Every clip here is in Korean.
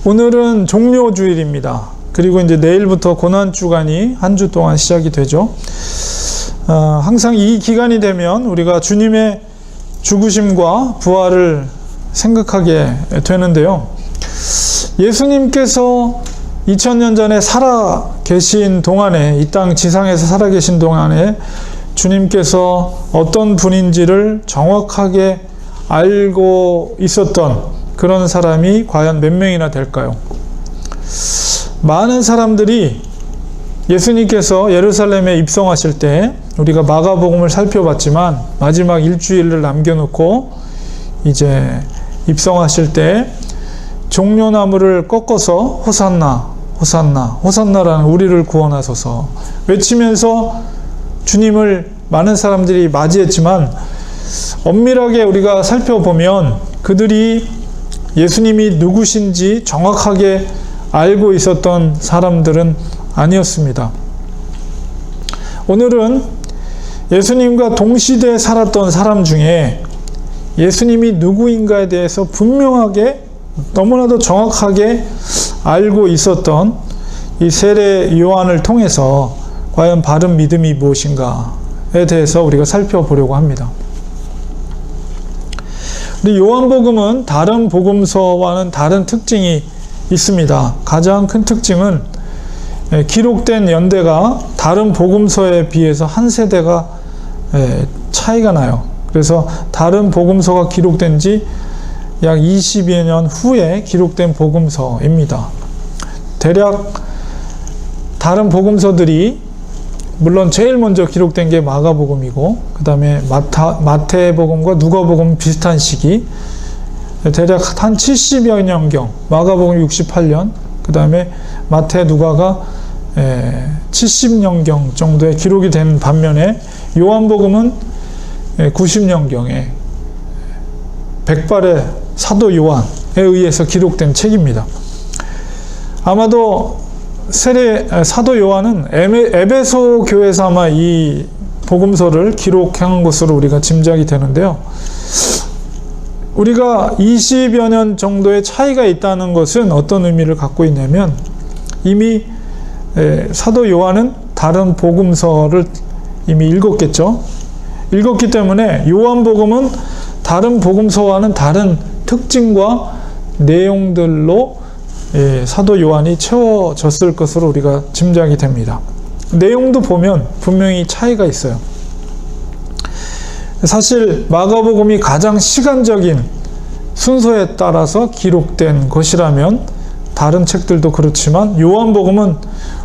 오늘은 종료주일입니다. 그리고 이제 내일부터 고난주간이 한 주 동안 시작이 되죠. 항상 이 기간이 되면 우리가 주님의 죽으심과 부활을 생각하게 되는데요. 예수님께서 2000년 전에 살아 계신 동안에, 이 땅 지상에서 살아 계신 동안에 주님께서 어떤 분인지를 정확하게 알고 있었던 그런 사람이 과연 몇 명이나 될까요? 많은 사람들이 예수님께서 예루살렘에 입성하실 때 우리가 마가복음을 살펴봤지만 마지막 일주일을 남겨놓고 이제 입성하실 때 종려나무를 꺾어서 호산나, 호산나, 호산나라는 우리를 구원하소서 외치면서 주님을 많은 사람들이 맞이했지만 엄밀하게 우리가 살펴보면 그들이 예수님이 누구신지 정확하게 알고 있었던 사람들은 아니었습니다. 오늘은 예수님과 동시대에 살았던 사람 중에 예수님이 누구인가에 대해서 분명하게 너무나도 정확하게 알고 있었던 이 세례 요한을 통해서 과연 바른 믿음이 무엇인가에 대해서 우리가 살펴보려고 합니다. 우리 요한복음은 다른 복음서와는 다른 특징이 있습니다. 가장 큰 특징은 기록된 연대가 다른 복음서에 비해서 한 세대가 차이가 나요. 그래서 다른 복음서가 기록된 지 약 20여 년 후에 기록된 복음서입니다. 대략 다른 복음서들이 물론 제일 먼저 기록된 게 마가복음이고 그 다음에 마태복음과 누가복음 비슷한 시기 대략 한 70여 년경 마가복음 68년 그 다음에 마태 누가가 70년경 정도에 기록이 된 반면에 요한복음은 90년경에 백발의 사도 요한에 의해서 기록된 책입니다. 아마도 사도 요한은 에베소 교회에서 아마 이 복음서를 기록한 것으로 우리가 짐작이 되는데요. 우리가 20여 년 정도의 차이가 있다는 것은 어떤 의미를 갖고 있냐면 이미 사도 요한은 다른 복음서를 이미 읽었겠죠. 읽었기 때문에 요한복음은 다른 복음서와는 다른 특징과 내용들로 사도 요한이 채워졌을 것으로 우리가 짐작이 됩니다. 내용도 보면 분명히 차이가 있어요. 사실 마가복음이 가장 시간적인 순서에 따라서 기록된 것이라면 다른 책들도 그렇지만 요한복음은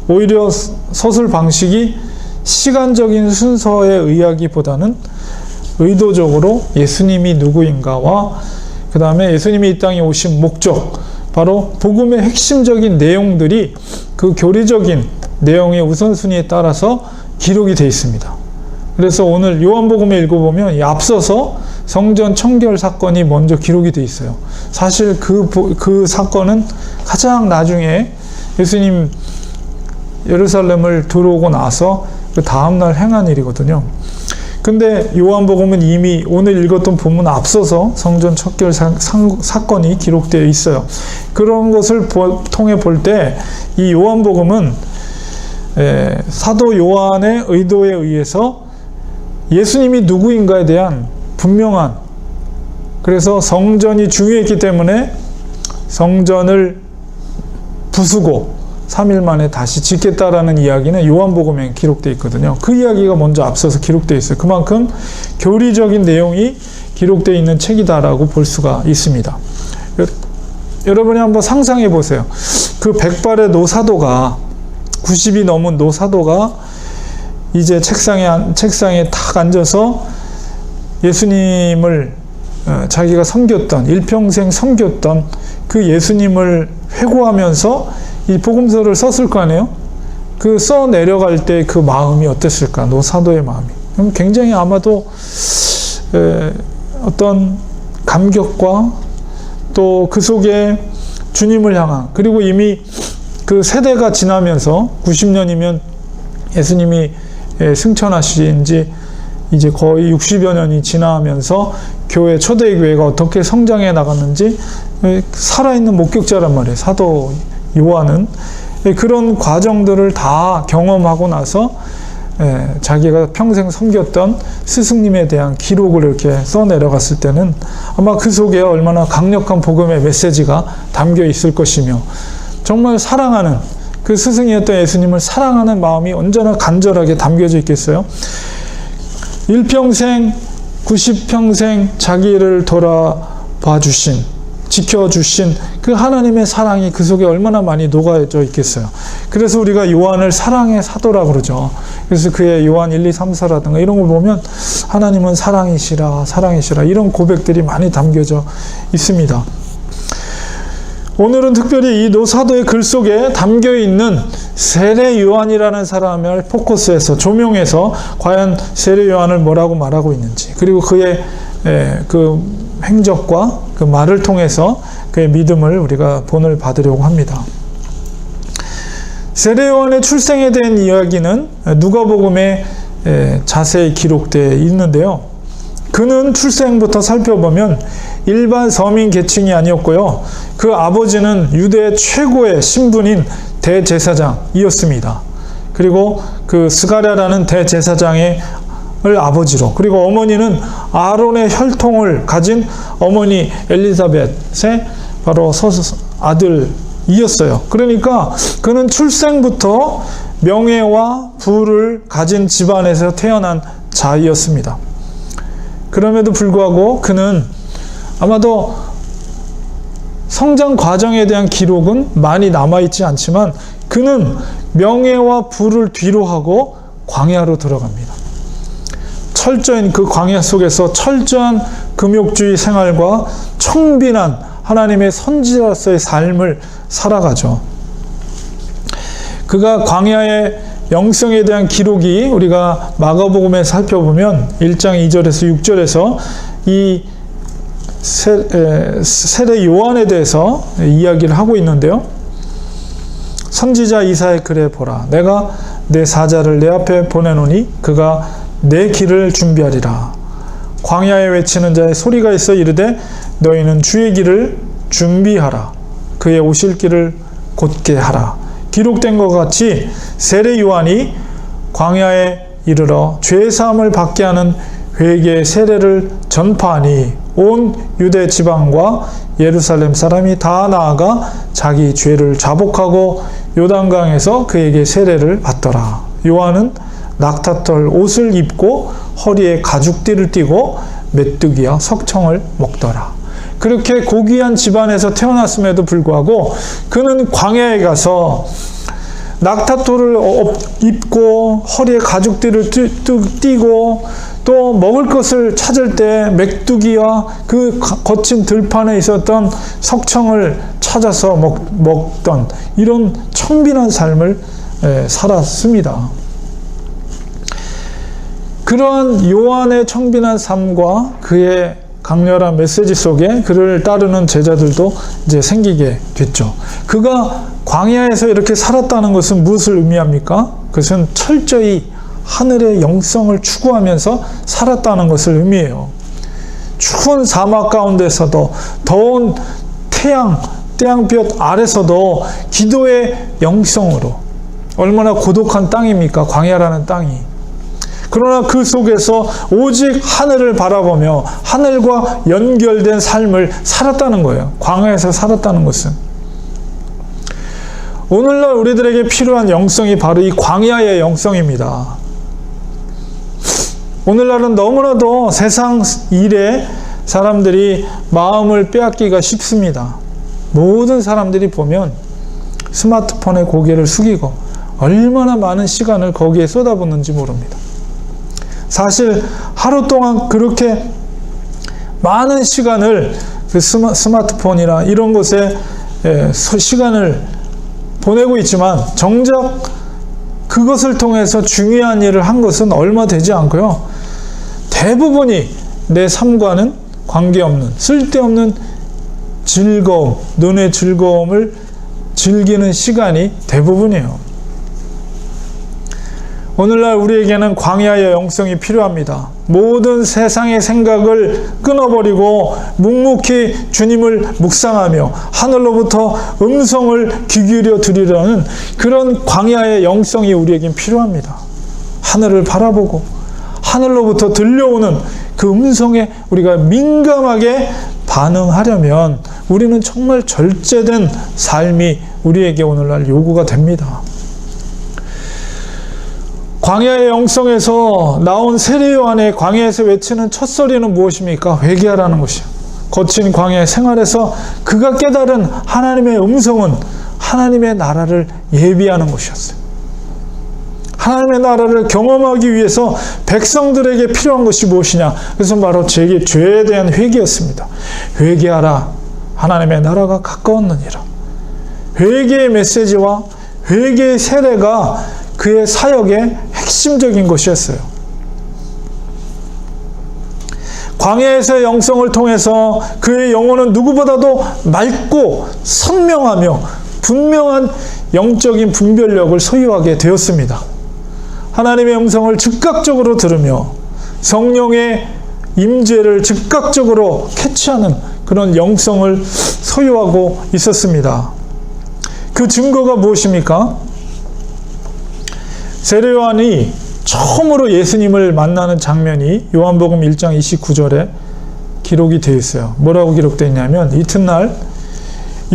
오히려 서술 방식이 시간적인 순서에 의하기보다는 의도적으로 예수님이 누구인가와 그 다음에 예수님이 이 땅에 오신 목적, 바로 복음의 핵심적인 내용들이 그 교리적인 내용의 우선순위에 따라서 기록이 되어 있습니다. 그래서 오늘 요한복음에 읽어보면 앞서서 성전 청결 사건이 먼저 기록이 되어 있어요. 사실 그 사건은 가장 나중에 예수님 예루살렘을 들어오고 나서 그 다음날 행한 일이거든요. 근데 요한복음은 이미 오늘 읽었던 본문 앞서서 성전 청결 사건이 기록되어 있어요. 그런 것을 통해 볼 때 이 요한복음은 사도 요한의 의도에 의해서 예수님이 누구인가에 대한 분명한, 그래서 성전이 중요했기 때문에 성전을 부수고 3일 만에 다시 짓겠다라는 이야기는 요한복음에 기록되어 있거든요. 그 이야기가 먼저 앞서서 기록되어 있어요. 그만큼 교리적인 내용이 기록되어 있는 책이다라고 볼 수가 있습니다. 여러분이 한번 상상해 보세요. 그 백발의 노사도가 90이 넘은 노사도가 이제 책상에 탁 앉아서 예수님을 자기가 섬겼던, 일평생 섬겼던 그 예수님을 회고하면서 이 복음서를 썼을 거 아니에요? 그 써 내려갈 때 그 마음이 어땠을까? 노사도의 마음이. 굉장히 아마도 어떤 감격과 또 그 속에 주님을 향한, 그리고 이미 그 세대가 지나면서 90년이면 예수님이 승천하신 지 이제 거의 60여 년이 지나면서 초대교회가 어떻게 성장해 나갔는지 살아있는 목격자란 말이에요. 사도 요한은. 그런 과정들을 다 경험하고 나서 자기가 평생 섬겼던 스승님에 대한 기록을 이렇게 써내려갔을 때는 아마 그 속에 얼마나 강력한 복음의 메시지가 담겨 있을 것이며, 정말 사랑하는, 그 스승이었던 예수님을 사랑하는 마음이 언제나 간절하게 담겨져 있겠어요. 일평생 90평생 자기를 돌아봐 주신, 지켜주신 그 하나님의 사랑이 그 속에 얼마나 많이 녹아져 있겠어요. 그래서 우리가 요한을 사랑의 사도라고 그러죠. 그래서 그의 요한 1, 2, 3, 4라든가 이런 걸 보면 하나님은 사랑이시라, 사랑이시라, 이런 고백들이 많이 담겨져 있습니다. 오늘은 특별히 이 노사도의 글 속에 담겨있는 세례 요한이라는 사람을 포커스해서, 조명해서 과연 세례 요한을 뭐라고 말하고 있는지, 그리고 그의 그 행적과 그 말을 통해서 그의 믿음을 우리가 본을 받으려고 합니다. 세례 요한의 출생에 대한 이야기는 누가복음에 자세히 기록되어 있는데요. 그는 출생부터 살펴보면 일반 서민 계층이 아니었고요. 그 아버지는 유대 최고의 신분인 대제사장이었습니다. 그리고 그 스가랴라는 대제사장의 아버지로, 그리고 어머니는 아론의 혈통을 가진 어머니 엘리사벳의 바로 아들이었어요. 그러니까 그는 출생부터 명예와 부를 가진 집안에서 태어난 자이었습니다. 그럼에도 불구하고 그는 아마도 성장 과정에 대한 기록은 많이 남아있지 않지만 그는 명예와 부를 뒤로 하고 광야로 들어갑니다. 철저한 그 광야 속에서 철저한 금욕주의 생활과 청빈한 하나님의 선지자로서의 삶을 살아가죠. 그가 광야의 영성에 대한 기록이 우리가 마가복음에 살펴보면 1장 2절에서 6절에서 이 세례 요한에 대해서 이야기를 하고 있는데요. 선지자 이사의 글에 보라, 내가 내 사자를 내 앞에 보내노니 그가 내 길을 준비하리라. 광야에 외치는 자의 소리가 있어 이르되 너희는 주의 길을 준비하라. 그의 오실 길을 곧게 하라. 기록된 것 같이 세례 요한이 광야에 이르러 죄사함을 받게 하는 회개의 세례를 전파하니 온 유대 지방과 예루살렘 사람이 다 나아가 자기 죄를 자복하고 요단강에서 그에게 세례를 받더라. 요한은 낙타털 옷을 입고 허리에 가죽띠를 띠고 메뚜기와 석청을 먹더라. 그렇게 고귀한 집안에서 태어났음에도 불구하고 그는 광야에 가서 낙타털을 입고 허리에 가죽띠를 띠고 또 먹을 것을 찾을 때 메뚜기와 그 거친 들판에 있었던 석청을 찾아서 먹던 이런 청빈한 삶을 살았습니다. 그러한 요한의 청빈한 삶과 그의 강렬한 메시지 속에 그를 따르는 제자들도 이제 생기게 됐죠. 그가 광야에서 이렇게 살았다는 것은 무엇을 의미합니까? 그것은 철저히 하늘의 영성을 추구하면서 살았다는 것을 의미해요. 추운 사막 가운데서도 더운 태양볕 아래서도 기도의 영성으로, 얼마나 고독한 땅입니까? 광야라는 땅이. 그러나 그 속에서 오직 하늘을 바라보며 하늘과 연결된 삶을 살았다는 거예요. 광야에서 살았다는 것은. 오늘날 우리들에게 필요한 영성이 바로 이 광야의 영성입니다. 오늘날은 너무나도 세상 일에 사람들이 마음을 빼앗기가 쉽습니다. 모든 사람들이 보면 스마트폰에 고개를 숙이고 얼마나 많은 시간을 거기에 쏟아붓는지 모릅니다. 사실 하루 동안 그렇게 많은 시간을 그 스마트폰이나 이런 곳에 시간을 보내고 있지만 정작 그것을 통해서 중요한 일을 한 것은 얼마 되지 않고요. 대부분이 내 삶과는 관계없는 쓸데없는 즐거움, 눈의 즐거움을 즐기는 시간이 대부분이에요. 오늘날 우리에게는 광야의 영성이 필요합니다. 모든 세상의 생각을 끊어버리고 묵묵히 주님을 묵상하며 하늘로부터 음성을 귀 기울여 들으려는 그런 광야의 영성이 우리에겐 필요합니다. 하늘을 바라보고 하늘로부터 들려오는 그 음성에 우리가 민감하게 반응하려면 우리는 정말 절제된 삶이 우리에게 오늘날 요구가 됩니다. 광야의 영성에서 나온 세례 요한의 광야에서 외치는 첫 소리는 무엇입니까? 회개하라는 것이요. 거친 광야의 생활에서 그가 깨달은 하나님의 음성은 하나님의 나라를 예비하는 것이었어요. 하나님의 나라를 경험하기 위해서 백성들에게 필요한 것이 무엇이냐? 그것은 바로 죄에 대한 회개였습니다. 회개하라. 하나님의 나라가 가까웠느니라. 회개의 메시지와 회개의 세례가 그의 사역의 핵심적인 것이었어요. 광야에서의 영성을 통해서 그의 영혼은 누구보다도 맑고 선명하며 분명한 영적인 분별력을 소유하게 되었습니다. 하나님의 음성을 즉각적으로 들으며 성령의 임재를 즉각적으로 캐치하는 그런 영성을 소유하고 있었습니다. 그 증거가 무엇입니까? 세례 요한이 처음으로 예수님을 만나는 장면이 요한복음 1장 29절에 기록이 되어 있어요. 뭐라고 기록되어 있냐면 이튿날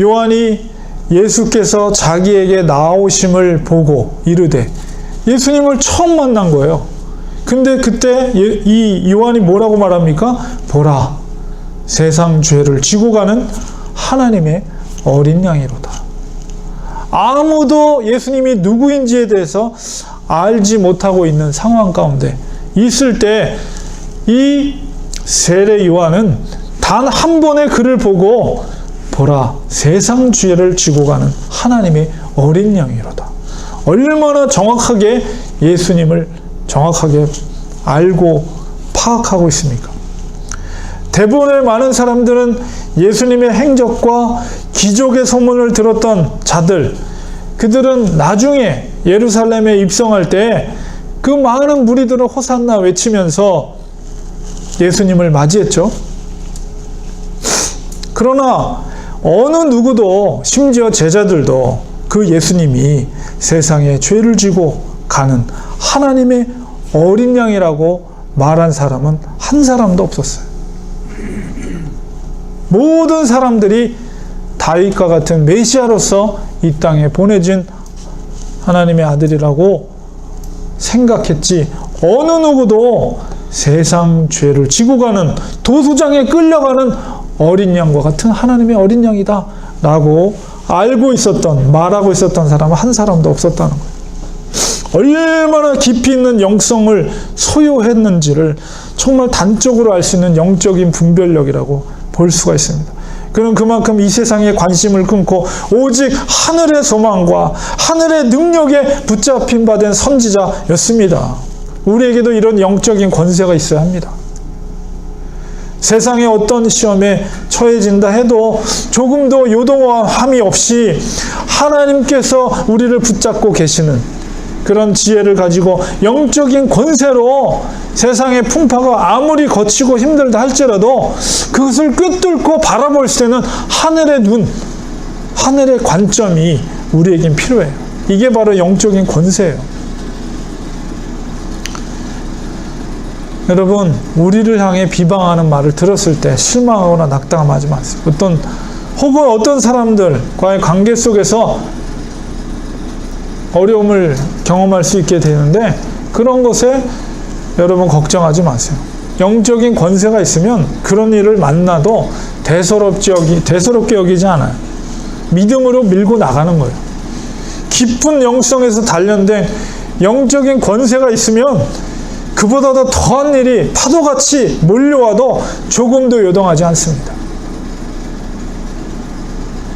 요한이 예수께서 자기에게 나오심을 보고 이르되, 예수님을 처음 만난 거예요. 근데 그때 이 요한이 뭐라고 말합니까? 보라, 세상 죄를 지고 가는 하나님의 어린 양이로다. 아무도 예수님이 누구인지에 대해서 알지 못하고 있는 상황 가운데 있을 때 이 세례 요한은 단 한 번의 그를 보고 보라, 세상 죄를 지고 가는 하나님의 어린 양이로다. 얼마나 정확하게 예수님을 정확하게 알고 파악하고 있습니까? 대부분의 많은 사람들은 예수님의 행적과 기적의 소문을 들었던 자들, 그들은 나중에 예루살렘에 입성할 때 그 많은 무리들을 호산나 외치면서 예수님을 맞이했죠. 그러나 어느 누구도, 심지어 제자들도 그 예수님이 세상에 죄를 지고 가는 하나님의 어린 양이라고 말한 사람은 한 사람도 없었어요. 모든 사람들이 다윗과 같은 메시아로서 이 땅에 보내진 하나님의 아들이라고 생각했지, 어느 누구도 세상 죄를 지고 가는, 도수장에 끌려가는 어린 양과 같은 하나님의 어린 양이다 라고 알고 있었던, 말하고 있었던 사람은 한 사람도 없었다는 거예요. 얼마나 깊이 있는 영성을 소유했는지를 정말 단적으로 알 수 있는 영적인 분별력이라고 볼 수가 있습니다. 그는 그만큼 이 세상에 관심을 끊고 오직 하늘의 소망과 하늘의 능력에 붙잡힌 바 된 선지자였습니다. 우리에게도 이런 영적인 권세가 있어야 합니다. 세상의 어떤 시험에 처해진다 해도 조금도 요동함이 없이 하나님께서 우리를 붙잡고 계시는 그런 지혜를 가지고 영적인 권세로 세상의 풍파가 아무리 거치고 힘들다 할지라도 그것을 꿰뚫고 바라볼 때는 하늘의 눈, 하늘의 관점이 우리에겐 필요해요. 이게 바로 영적인 권세예요. 여러분, 우리를 향해 비방하는 말을 들었을 때 실망하거나 낙담하지 마세요. 혹은 어떤 사람들과의 관계 속에서 어려움을 경험할 수 있게 되는데, 그런 것에 여러분 걱정하지 마세요. 영적인 권세가 있으면 그런 일을 만나도 대수롭게 여기지 않아요. 믿음으로 밀고 나가는 거예요. 깊은 영성에서 단련된 영적인 권세가 있으면 그보다도 더한 일이 파도같이 몰려와도 조금도 요동하지 않습니다.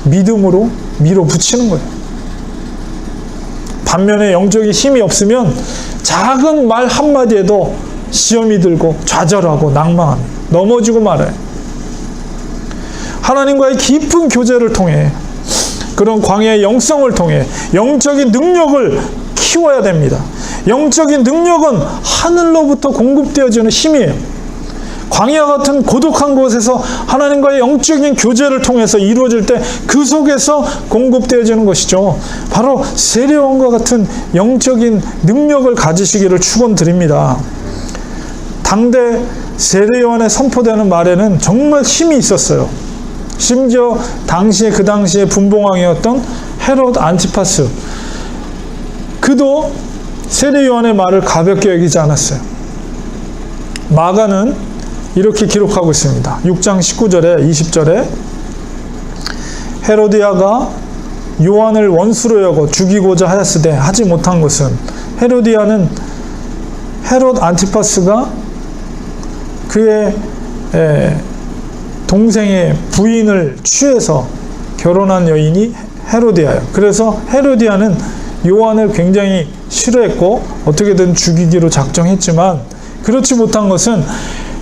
믿음으로 밀어붙이는 거예요. 반면에 영적인 힘이 없으면 작은 말 한마디에도 시험이 들고 좌절하고 낭망합니다. 넘어지고 말아요. 하나님과의 깊은 교제를 통해, 그런 광야의 영성을 통해 영적인 능력을 키워야 됩니다. 영적인 능력은 하늘로부터 공급되어지는 힘이에요. 광야 같은 고독한 곳에서 하나님과의 영적인 교제를 통해서 이루어질 때 그 속에서 공급되어지는 것이죠. 바로 세례요한과 같은 영적인 능력을 가지시기를 축원드립니다. 당대 세례요한에 선포되는 말에는 정말 힘이 있었어요. 심지어 그 당시에 분봉왕이었던 헤롯 안티파스, 그도 세례요한의 말을 가볍게 여기지 않았어요. 마가는 이렇게 기록하고 있습니다. 6장 19절에 20절에 헤로디아가 요한을 원수로 여겨 죽이고자 하였으되 하지 못한 것은, 헤로디아는 헤롯 안티파스가 그의 동생의 부인을 취해서 결혼한 여인이 헤로디아예요. 그래서 헤로디아는 요한을 굉장히 싫어했고 어떻게든 죽이기로 작정했지만, 그렇지 못한 것은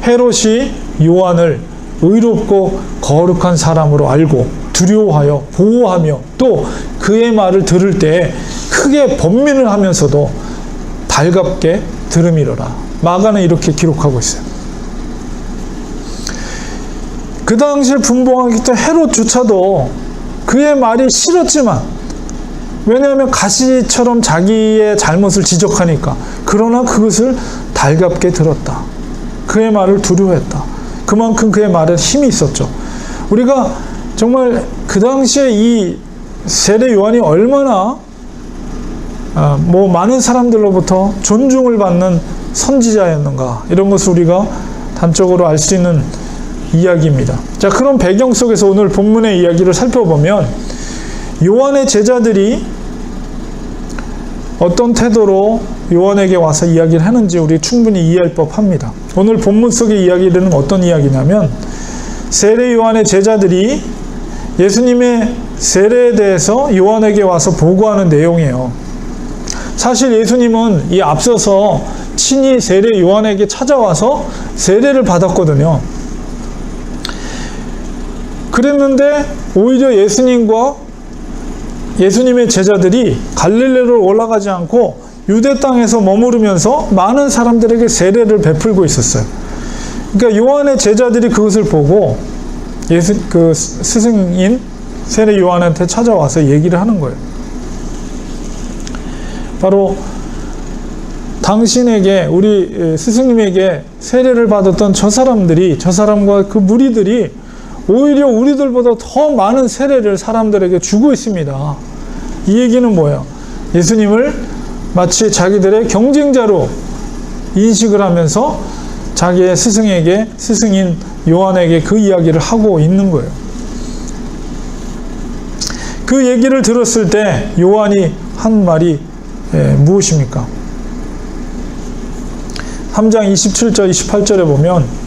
헤롯이 요한을 의롭고 거룩한 사람으로 알고 두려워하여 보호하며 또 그의 말을 들을 때 크게 번민을 하면서도 달갑게 들음이로라. 마가는 이렇게 기록하고 있어요. 그 당시에 분봉하기 헤롯조차도 그의 말이 싫었지만, 왜냐하면 가시처럼 자기의 잘못을 지적하니까, 그러나 그것을 달갑게 들었다. 그의 말을 두려워했다. 그만큼 그의 말에 힘이 있었죠. 우리가 정말 그 당시에 이 세례 요한이 얼마나 많은 사람들로부터 존중을 받는 선지자였는가, 이런 것을 우리가 단적으로 알 수 있는 이야기입니다. 자, 그런 배경 속에서 오늘 본문의 이야기를 살펴보면 요한의 제자들이 어떤 태도로 요한에게 와서 이야기를 하는지 우리 충분히 이해할 법합니다. 오늘 본문 속의 이야기는 어떤 이야기냐면, 세례 요한의 제자들이 예수님의 세례에 대해서 요한에게 와서 보고하는 내용이에요. 사실 예수님은 이 앞서서 친히 세례 요한에게 찾아와서 세례를 받았거든요. 그랬는데 오히려 예수님의 제자들이 갈릴리로 올라가지 않고 유대 땅에서 머무르면서 많은 사람들에게 세례를 베풀고 있었어요. 그러니까 요한의 제자들이 그것을 보고 그 스승인 세례 요한한테 찾아와서 얘기를 하는 거예요. 바로 당신에게, 우리 스승님에게 세례를 받았던 저 사람과 그 무리들이 오히려 우리들보다 더 많은 세례를 사람들에게 주고 있습니다. 이 얘기는 뭐예요? 예수님을 마치 자기들의 경쟁자로 인식을 하면서 자기의 스승인 요한에게 그 이야기를 하고 있는 거예요. 그 얘기를 들었을 때 요한이 한 말이 무엇입니까? 3장 27절 28절에 보면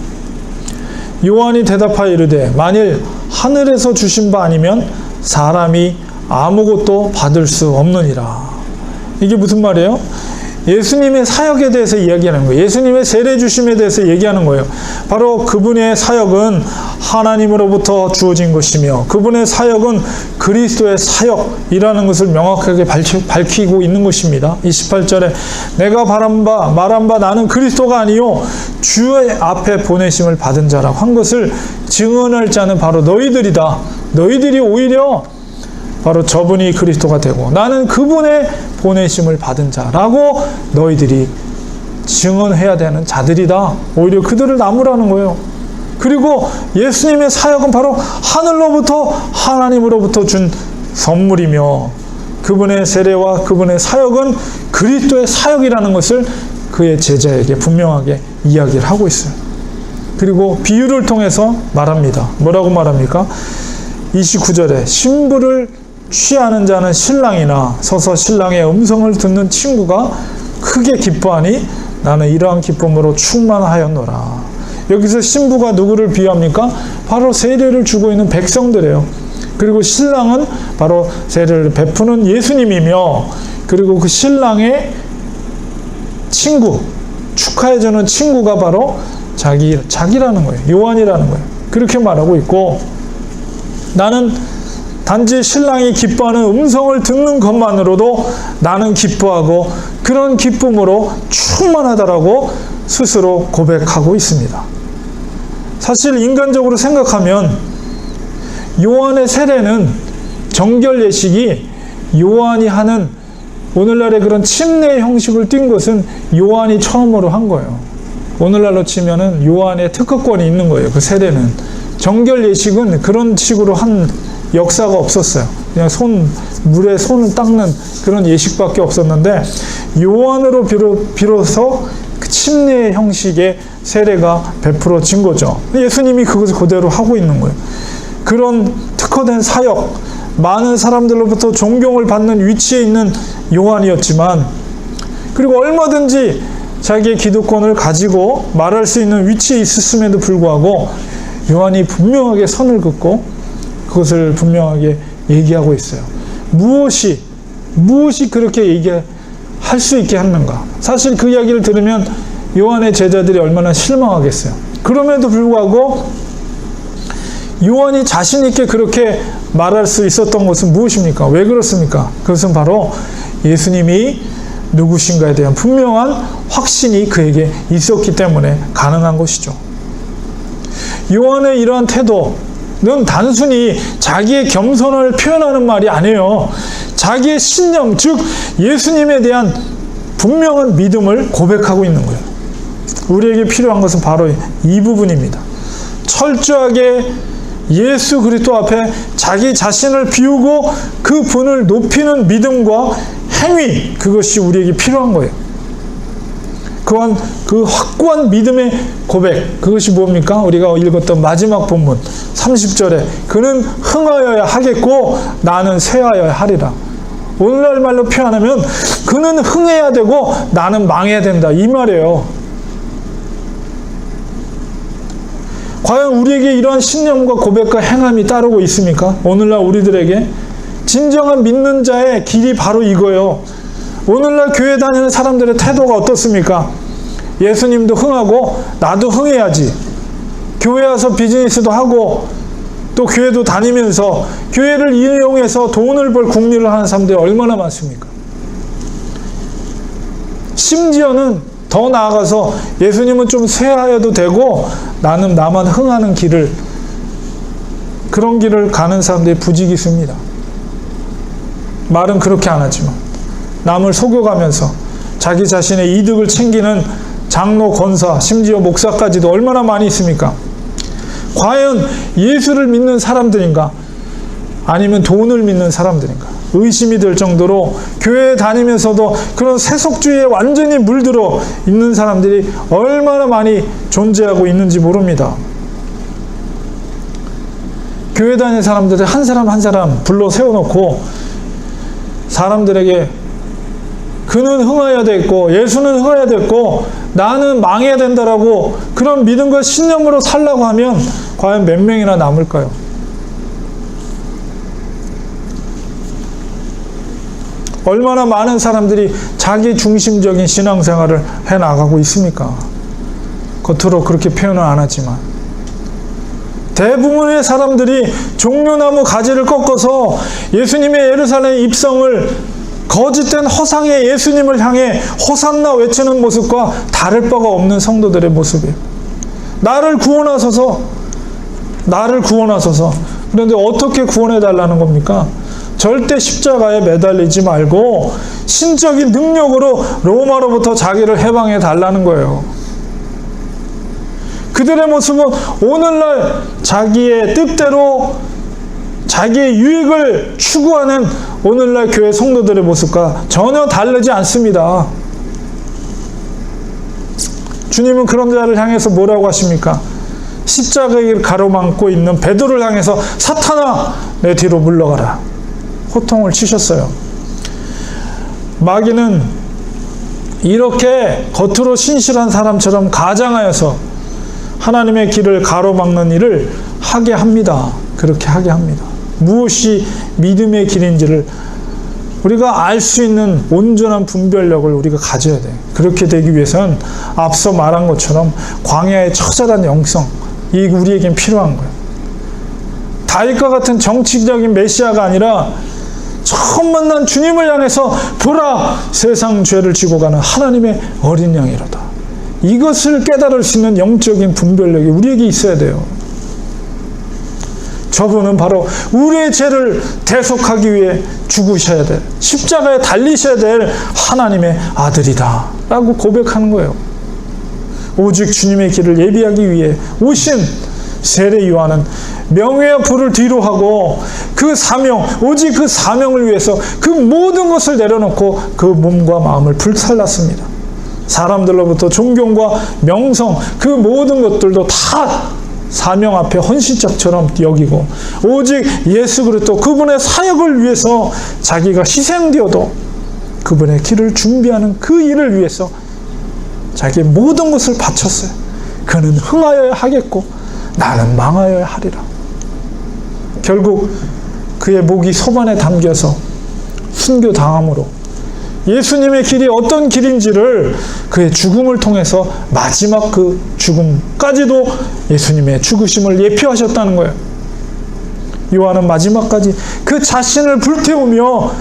요한이 대답하여 이르되 만일 하늘에서 주신 바 아니면 사람이 아무것도 받을 수 없느니라. 이게 무슨 말이에요? 예수님의 사역에 대해서 이야기하는 거예요. 예수님의 세례 주심에 대해서 얘기하는 거예요. 바로 그분의 사역은 하나님으로부터 주어진 것이며 그분의 사역은 그리스도의 사역이라는 것을 명확하게 밝히고 있는 것입니다. 28절에 내가 말한 바 나는 그리스도가 아니요 주의 앞에 보내심을 받은 자라고 한 것을 증언할 자는 바로 너희들이다. 너희들이 오히려 바로 저분이 그리스도가 되고 나는 그분의 보내심을 받은 자라고 너희들이 증언해야 되는 자들이다. 오히려 그들을 나무라는 거예요. 그리고 예수님의 사역은 바로 하늘로부터 하나님으로부터 준 선물이며 그분의 세례와 그분의 사역은 그리스도의 사역이라는 것을 그의 제자에게 분명하게 이야기를 하고 있어요. 그리고 비유를 통해서 말합니다. 뭐라고 말합니까? 29절에 신부를 취하는 자는 신랑이나 서서 신랑의 음성을 듣는 친구가 크게 기뻐하니 나는 이러한 기쁨으로 충만하였노라. 여기서 신부가 누구를 비유합니까? 바로 세례를 주고 있는 백성들이에요. 그리고 신랑은 바로 세례를 베푸는 예수님이며 그리고 그 신랑의 친구, 축하해주는 친구가 바로 자기라는 거예요. 요한이라는 거예요. 그렇게 말하고 있고 나는 단지 신랑이 기뻐하는 음성을 듣는 것만으로도 나는 기뻐하고 그런 기쁨으로 충만하다라고 스스로 고백하고 있습니다. 사실 인간적으로 생각하면 요한의 세례는 정결 예식이 요한이 하는 오늘날의 그런 침례 형식을 띈 것은 요한이 처음으로 한 거예요. 오늘날로 치면은 요한의 특허권이 있는 거예요. 그 세례는. 정결 예식은 그런 식으로 한 역사가 없었어요. 그냥 물에 손을 닦는 그런 예식밖에 없었는데 요한으로 비로소 그 침례 형식의 세례가 베풀어진 거죠. 예수님이 그것을 그대로 하고 있는 거예요. 그런 특허된 사역, 많은 사람들로부터 존경을 받는 위치에 있는 요한이었지만, 그리고 얼마든지 자기의 기득권을 가지고 말할 수 있는 위치에 있었음에도 불구하고 요한이 분명하게 선을 긋고 그것을 분명하게 얘기하고 있어요. 무엇이 그렇게 얘기할 수 있게 했는가? 사실 그 이야기를 들으면 요한의 제자들이 얼마나 실망하겠어요. 그럼에도 불구하고 요한이 자신 있게 그렇게 말할 수 있었던 것은 무엇입니까? 왜 그렇습니까? 그것은 바로 예수님이 누구신가에 대한 분명한 확신이 그에게 있었기 때문에 가능한 것이죠. 요한의 이러한 태도는 단순히 자기의 겸손을 표현하는 말이 아니에요. 자기의 신념, 즉 예수님에 대한 분명한 믿음을 고백하고 있는 거예요. 우리에게 필요한 것은 바로 이 부분입니다. 철저하게 예수 그리스도 앞에 자기 자신을 비우고 그 분을 높이는 믿음과 행위, 그것이 우리에게 필요한 거예요. 또한 그 확고한 믿음의 고백, 그것이 뭡니까? 우리가 읽었던 마지막 본문 30절에 그는 흥하여야 하겠고 나는 쇠하여야 하리라. 오늘날 말로 표현하면 그는 흥해야 되고 나는 망해야 된다, 이 말이에요. 과연 우리에게 이러한 신념과 고백과 행함이 따르고 있습니까? 오늘날 우리들에게 진정한 믿는 자의 길이 바로 이거예요. 오늘날 교회 다니는 사람들의 태도가 어떻습니까? 예수님도 흥하고 나도 흥해야지. 교회 와서 비즈니스도 하고 또 교회도 다니면서 교회를 이용해서 돈을 벌 궁리를 하는 사람들이 얼마나 많습니까? 심지어는 더 나아가서 예수님은 좀 쇠하여도 되고 나는 나만 흥하는 길을, 그런 길을 가는 사람들이 부지기수입니다. 말은 그렇게 안 하지만 남을 속여가면서 자기 자신의 이득을 챙기는 장로, 권사, 심지어 목사까지도 얼마나 많이 있습니까? 과연 예수를 믿는 사람들인가? 아니면 돈을 믿는 사람들인가? 의심이 될 정도로 교회에 다니면서도 그런 세속주의에 완전히 물들어 있는 사람들이 얼마나 많이 존재하고 있는지 모릅니다. 교회 다니는 사람들이 한 사람 한 사람 불러 세워놓고 사람들에게 그는 흥해야 됐고 예수는 흥해야 됐고 나는 망해야 된다라고 그런 믿음과 신념으로 살라고 하면 과연 몇 명이나 남을까요? 얼마나 많은 사람들이 자기 중심적인 신앙생활을 해나가고 있습니까? 겉으로 그렇게 표현은 안 하지만 대부분의 사람들이 종려나무 가지를 꺾어서 예수님의 예루살렘 입성을 거짓된 허상의 예수님을 향해 호산나 외치는 모습과 다를 바가 없는 성도들의 모습이에요. 나를 구원하소서. 그런데 어떻게 구원해달라는 겁니까? 절대 십자가에 매달리지 말고 신적인 능력으로 로마로부터 자기를 해방해 달라는 거예요. 그들의 모습은 오늘날 자기의 뜻대로 자기의 유익을 추구하는 오늘날 교회 성도들의 모습과 전혀 다르지 않습니다. 주님은 그런 자를 향해서 뭐라고 하십니까? 십자가를 가로막고 있는 베드로를 향해서 사탄아 내 뒤로 물러가라. 호통을 치셨어요. 마귀는 이렇게 겉으로 신실한 사람처럼 가장하여서 하나님의 길을 가로막는 일을 하게 합니다. 그렇게 하게 합니다. 무엇이 믿음의 길인지를 우리가 알 수 있는 온전한 분별력을 우리가 가져야 돼요. 그렇게 되기 위해서는 앞서 말한 것처럼 광야의 처절한 영성, 이 우리에겐 필요한 거예요. 다윗과 같은 정치적인 메시아가 아니라 처음 만난 주님을 향해서 보라, 세상 죄를 지고 가는 하나님의 어린 양이로다. 이것을 깨달을 수 있는 영적인 분별력이 우리에게 있어야 돼요. 저분은 바로 우리의 죄를 대속하기 위해 죽으셔야 될, 십자가에 달리셔야 될 하나님의 아들이다 라고 고백하는 거예요. 오직 주님의 길을 예비하기 위해 오신 세례 요한은 명예와 부를 뒤로 하고 그 사명, 오직 그 사명을 위해서 그 모든 것을 내려놓고 그 몸과 마음을 불살랐습니다. 사람들로부터 존경과 명성, 그 모든 것들도 다 사명 앞에 헌신짝처럼 여기고 오직 예수 그리스도 그분의 사역을 위해서 자기가 희생되어도 그분의 길을 준비하는 그 일을 위해서 자기의 모든 것을 바쳤어요. 그는 흥하여야 하겠고 나는 망하여야 하리라. 결국 그의 목이 소반에 담겨서 순교당함으로 예수님의 길이 어떤 길인지를 그의 죽음을 통해서 마지막 그 죽음까지도 예수님의 죽으심을 예표하셨다는 거예요. 요한은 마지막까지 그 자신을 불태우며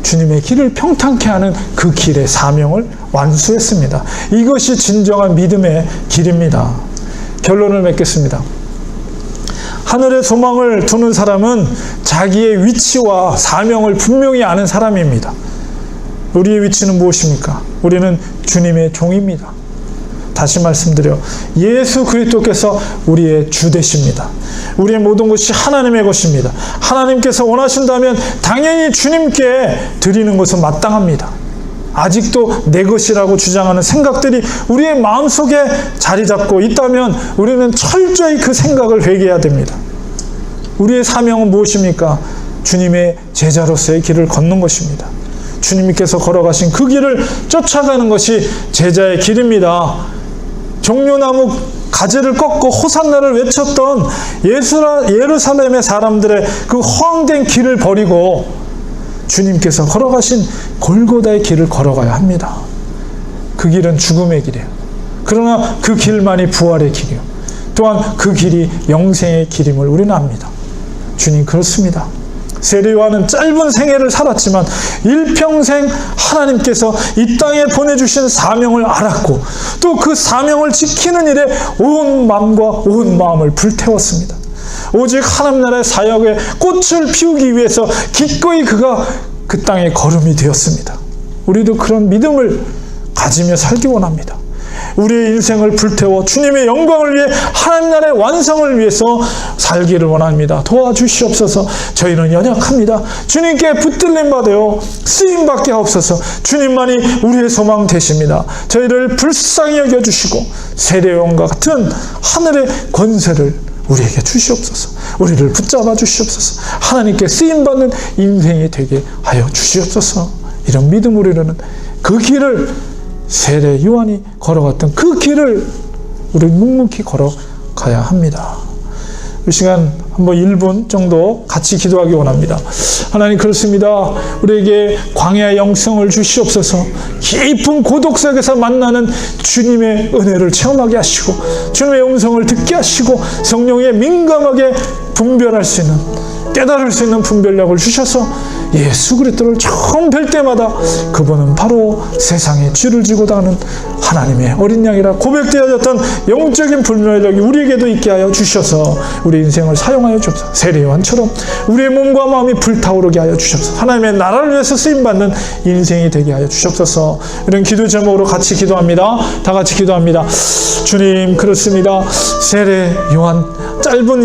주님의 길을 평탄케 하는 그 길의 사명을 완수했습니다. 이것이 진정한 믿음의 길입니다. 결론을 맺겠습니다. 하늘의 소망을 두는 사람은 자기의 위치와 사명을 분명히 아는 사람입니다. 우리의 위치는 무엇입니까? 우리는 주님의 종입니다. 다시 말씀드려 예수 그리스도께서 우리의 주 되십니다. 우리의 모든 것이 하나님의 것입니다. 하나님께서 원하신다면 당연히 주님께 드리는 것은 마땅합니다. 아직도 내 것이라고 주장하는 생각들이 우리의 마음속에 자리 잡고 있다면 우리는 철저히 그 생각을 회개해야 됩니다. 우리의 사명은 무엇입니까? 주님의 제자로서의 길을 걷는 것입니다. 주님께서 걸어가신 그 길을 쫓아가는 것이 제자의 길입니다. 종려나무 가지를 꺾고 호산나를 외쳤던 예루살렘의 사람들의 그 허황된 길을 버리고 주님께서 걸어가신 골고다의 길을 걸어가야 합니다. 그 길은 죽음의 길이에요. 그러나 그 길만이 부활의 길이에요. 또한 그 길이 영생의 길임을 우리는 압니다. 주님 그렇습니다. 세례 요한은 짧은 생애를 살았지만 일평생 하나님께서 이 땅에 보내주신 사명을 알았고 또 그 사명을 지키는 일에 온 마음과 온 마음을 불태웠습니다. 오직 하나님 나라의 사역에 꽃을 피우기 위해서 기꺼이 그가 그 땅에 걸음이 되었습니다. 우리도 그런 믿음을 가지며 살기 원합니다. 우리의 인생을 불태워 주님의 영광을 위해 하나님 나라의 완성을 위해서 살기를 원합니다. 도와주시옵소서. 저희는 연약합니다. 주님께 붙들림 받아요 쓰임받게 하옵소서. 주님만이 우리의 소망 되십니다. 저희를 불쌍히 여겨주시고 세례요한과 같은 하늘의 권세를 우리에게 주시옵소서. 우리를 붙잡아 주시옵소서. 하나님께 쓰임받는 인생이 되게 하여 주시옵소서. 이런 믿음으로 이르는 그 길을 세례 요한이 걸어갔던 그 길을 우리 묵묵히 걸어가야 합니다. 이 시간 한번 1분 정도 같이 기도하기 원합니다. 하나님 그렇습니다. 우리에게 광야의 영성을 주시옵소서. 깊은 고독 속에서 만나는 주님의 은혜를 체험하게 하시고 주님의 음성을 듣게 하시고 성령에 민감하게 분별할 수 있는 깨달을 수 있는 분별력을 주셔서 예수 그리스도를 처음 뵐 때마다 그분은 바로 세상에 죄를 지고 다니는 하나님의 어린 양이라 고백되어졌던 영적인 분별력이 우리에게도 있게 하여 주셔서 우리 인생을 사용하여 주옵소서. 세례 요한처럼 우리의 몸과 마음이 불타오르게 하여 주옵소서. 하나님의 나라를 위해서 쓰임받는 인생이 되게 하여 주옵소서. 이런 기도 제목으로 같이 기도합니다. 다 같이 기도합니다. 주님 그렇습니다. 세례 요한 짧은